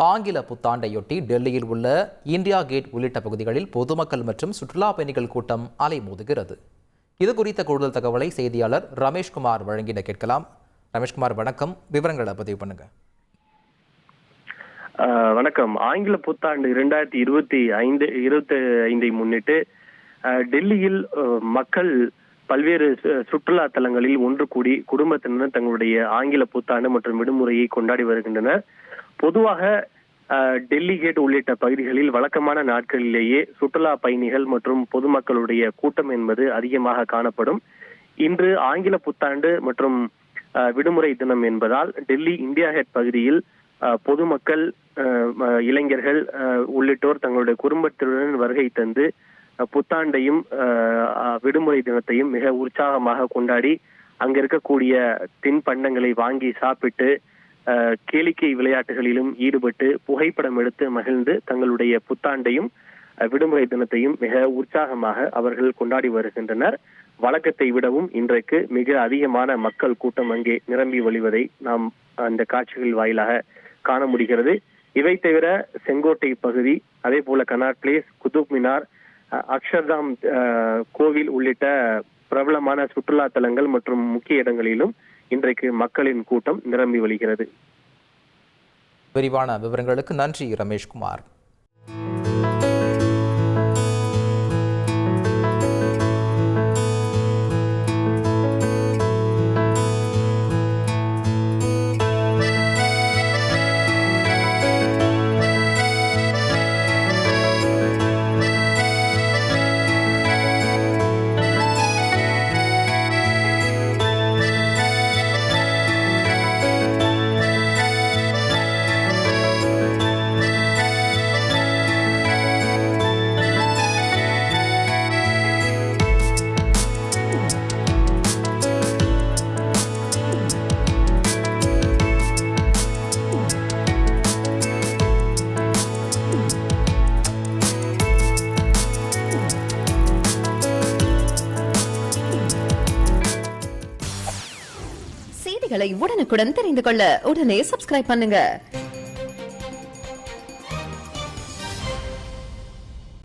ஆங்கில புத்தாண்டையொட்டி டெல்லியில் உள்ள இந்தியா கேட் உள்ளிட்ட பகுதிகளில் பொதுமக்கள் மற்றும் சுற்றுலா பயணிகள் கூட்டம் அலைமோதுகிறது. இது குறித்த கூடுதல் தகவலை செய்தியாளர் ரமேஷ்குமார் வழங்கிட கேட்கலாம். ரமேஷ்குமார், வணக்கம். விவரங்களை பதிவு பண்ணுங்க. வணக்கம். ஆங்கில புத்தாண்டு 2025 முன்னிட்டு டெல்லியில் மக்கள் பல்வேறு சுற்றுலா தலங்களில் ஒன்று கூடி குடும்பத்தினர் தங்களுடைய ஆங்கில புத்தாண்டு மற்றும் விடுமுறையை கொண்டாடி வருகின்றனர். பொதுவாக டெல்லி கேட் உள்ளிட்ட பகுதிகளில் வழக்கமான நாட்களிலேயே சுற்றுலா பயணிகள் மற்றும் பொதுமக்களுடைய கூட்டம் என்பது அதிகமாக காணப்படும். இன்று ஆங்கில புத்தாண்டு மற்றும் விடுமுறை தினம் என்பதால் டெல்லி இந்தியா கேட் பகுதியில் பொதுமக்கள், இளைஞர்கள் உள்ளிட்டோர் தங்களுடைய குடும்பத்தினருடன் வருகை தந்து புத்தாண்டையும் விடுமுறை தினத்தையும் மிக உற்சாகமாக கொண்டாடி அங்க இருக்கக்கூடிய தின்பண்டங்களை வாங்கி சாப்பிட்டு கேளிக்கை விளையாட்டுகளிலும் ஈடுபட்டு புகைப்படம் எடுத்து மகிழ்ந்து தங்களுடைய புத்தாண்டையும் விடுமுறை தினத்தையும் மிக உற்சாகமாக அவர்கள் கொண்டாடி வருகின்றனர். வழக்கத்தை விடவும் இன்றைக்கு மிக அதிகமான மக்கள் கூட்டம் அங்கே நிரம்பி வழிவதை நாம் அந்த காட்சிகள் வாயிலாக காண முடிகிறது. இவை தவிர செங்கோட்டை பகுதி, அதே போல கனாட் பிளேஸ், குதுப் மினார், அக்ஷர்தாம் கோவில் உள்ளிட்ட பிரபலமான சுற்றுலா தலங்கள் மற்றும் முக்கிய இடங்களிலும் இன்றைக்கு மக்களின் கூட்டம் நிரம்பி வழிகிறது. விரிவான விவரங்களுக்கு நன்றி ரமேஷ்குமார். செய்திகளை உடனுக்குடன் தெரிந்து கொள்ள உடனே சப்ஸ்கிரைப் பண்ணுங்க.